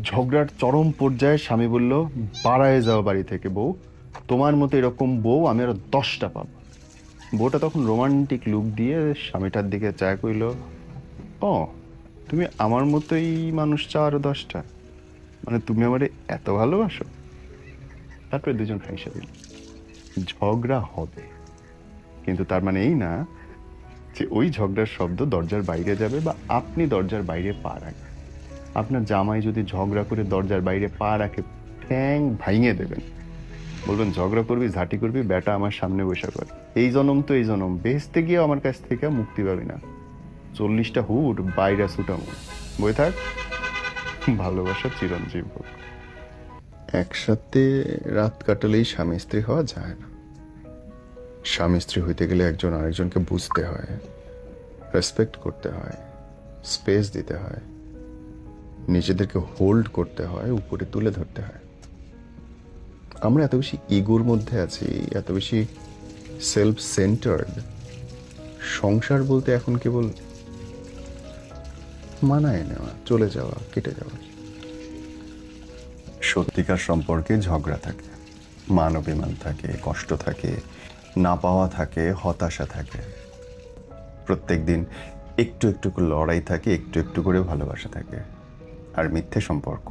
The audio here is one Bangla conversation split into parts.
ঝগড়ার চরম পর্যায়ে স্বামী বলল, বাড়ায় যাও বাড়ি থেকে বউ, তোমার মতো এরকম বউ আমি আরো 10টা পাবো। বউটা তখন রোমান্টিক লুক দিয়ে স্বামীটার দিকে চায় কইল, ও তুমি আমার মতোই মানুষ চাও আরো 10টা, মানে তুমি আমারে এত ভালোবাসো। তারপরে দুজন হাসি দিল। ঝগড়া হবে, কিন্তু তার মানে এই না যে ওই ঝগড়ার শব্দ দরজার বাইরে যাবে বা আপনি দরজার বাইরে পা রাখবেন। আপনার জামাই যদি ঝগড়া করে দরজার বাইরে পা রাখে, ঠ্যাং ভাঙিয়ে দেবেন, বলবেন ঝগড়া করবি ঝাঁটি করবি বেটা আমার সামনে বসে কর। এই জনম তো এই জনম বেহেস্তে গিয়ে আমার কাছ থেকে মুক্তি পাবি না। 40টা হুট বাইরে ছুটামো, বই থাক। ভালোবাসা চিরঞ্জীব হোক। একসাথে রাত কাটালেই স্বামী স্ত্রী হওয়া যায় না। স্বামী স্ত্রী হইতে গেলে একজন আরেকজনকে বুঝতে হয়, রেসপেক্ট করতে হয়, স্পেস দিতে হয়, নিজেদেরকে হোল্ড করতে হয়, উপরে তুলে ধরতে হয়। আমরা এত বেশি ইগোর মধ্যে আছি, এত বেশি সেলফ সেন্টার্ড। সংসার বলতে এখন কেবল মানায় নেওয়া, চলে যাওয়া, কেটে যাওয়া। সত্যিকার সম্পর্কে ঝগড়া থাকে, মান অভিমান থাকে, কষ্ট থাকে, না পাওয়া থাকে, হতাশা থাকে। প্রত্যেক দিন একটু একটু করে লড়াই থাকে, একটু একটু করে ভালোবাসা থাকে। আর মিথ্যে সম্পর্ক,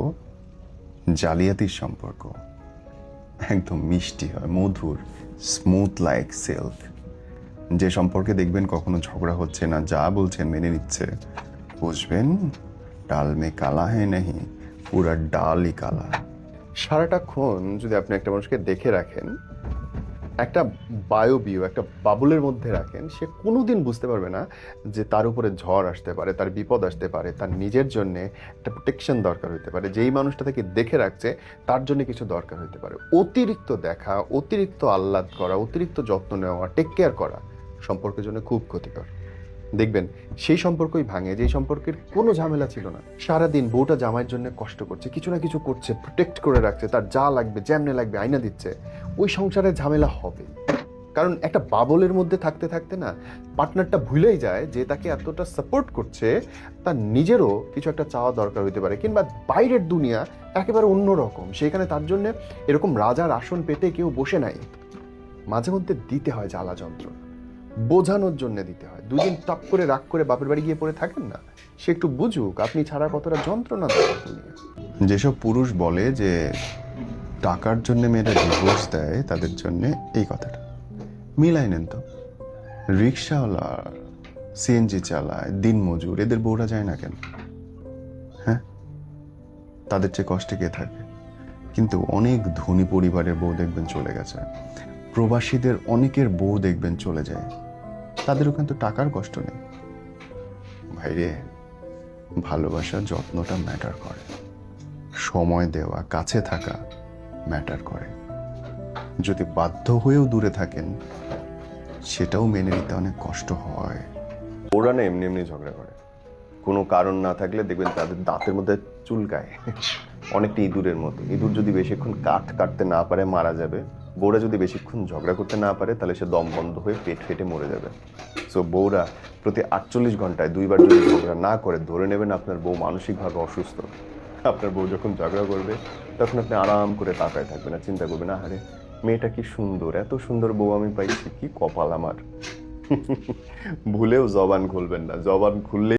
জালিয়াতির সম্পর্ক একদম মিষ্টি হয়, মধুর, স্মুথ লাইক সিল্ক। যে সম্পর্কে দেখবেন কখনো ঝগড়া হচ্ছে না, যা বলছেন মেনে নিচ্ছে, বুঝবেন ডাল মে কালা হ্যায় নেহি, পুরা ডালই কালা। সারাটাক্ষণ যদি আপনি একটা মানুষকে দেখে রাখেন, একটা বায়ুবিউ, একটা বাবুলের মধ্যে রাখেন, সে কোনোদিন বুঝতে পারবে না যে তার উপরে ঝড় আসতে পারে, তার বিপদ আসতে পারে, তার নিজের জন্যে একটা প্রোটেকশন দরকার হতে পারে। যেই মানুষটা তাকে দেখে রাখছে তার জন্য কিছু দরকার হতে পারে। অতিরিক্ত দেখা, অতিরিক্ত আহ্লাদ করা, অতিরিক্ত যত্ন নেওয়া, টেক কেয়ার করা সম্পর্কের জন্য খুব ক্ষতিকর। দেখবেন সেই সম্পর্কই ভাঙে যেই সম্পর্কের কোনো ঝামেলা ছিল না। সারাদিন বউটা জামাইয়ের জন্য কষ্ট করছে, কিছু না কিছু করছে, প্রোটেক্ট করে রাখছে, তার যা লাগবে যেমনে লাগবে আইনা দিচ্ছে, ওই সংসারে ঝামেলা হবে। কারণ একটা বাবলের মধ্যে থাকতে থাকতে না পার্টনারটা ভুলেই যায় যে তাকে এতটা সাপোর্ট করছে, তার নিজেরও কিছু একটা চাওয়া দরকার হতে পারে, কিংবা বাইরের দুনিয়া একেবারে অন্যরকম, সেখানে তার জন্য এরকম রাজার আসন পেতে কেউ বসে নাই। মাঝে মধ্যে দিতে হয় জ্বালা যন্ত্রণা, বোঝানোর জন্য দিতে হয়। দুদিন টপ করে রাগ করে বাপের বাড়ি গিয়ে পড়ে থাকেন না, সে একটু বুঝুক আপনি ছাড়া কতটা যন্ত্রণা দরকার দুনিয়া। যেসব পুরুষ বলে যে টাকার জন্য মেয়েরা ডিভোর্স দেয়, তাদের জন্য এই কথাটা মিলাই নেন তো। রিক্সাওয়ালা, সিএনজি চালায়, দিনমজুর, এদের বউরা যায় না কেন? হ্যাঁ, তাদের চেয়ে কষ্টে কে থাকে? কিন্তু অনেক ধনী পরিবারের বউ দেখবেন চলে গেছে, প্রবাসীদের অনেকের বউ দেখবেন চলে যায়, তাদের ওখানে তো টাকার কষ্ট নেই। ভাইরে, ভালোবাসা যত্নটা ম্যাটার করে, সময় দেওয়া, কাছে থাকা ম্যাটার করে। যদি বাধ্য হয়েও দূরে থাকেন, সেটাও মেনে নিতে অনেক কষ্ট হয়। ওরা না এমনি এমনি ঝগড়া করে, কোনো কারণ না থাকলে দেখবেন তাদের দাঁতের মধ্যে চুলকায়, অনেকটা ইঁদুরের মতো। ইঁদুর যদি বেশিক্ষণ কাঠ কাটতে না পারে মারা যাবে, বউরা যদি বেশিক্ষণ ঝগড়া করতে না পারে তাহলে সে দম বন্ধ হয়ে পেট ফেটে মরে যাবে। সো বউরা প্রতি 48 ঘন্টায় 2বার যদি ঝগড়া না করে, ধরে নেবেন আপনার বউ মানসিকভাবে অসুস্থ। আপনার বউ যখন ঝগড়া করবে তখন আপনি আরাম করে তাকায় থাকবেন আর চিন্তা করবেন, আরে মেয়েটা কি সুন্দর, এত সুন্দর বউ আমি পাইছি, কি কপাল আমার। ভুলেও জবান খুলবেন না, জবান খুললে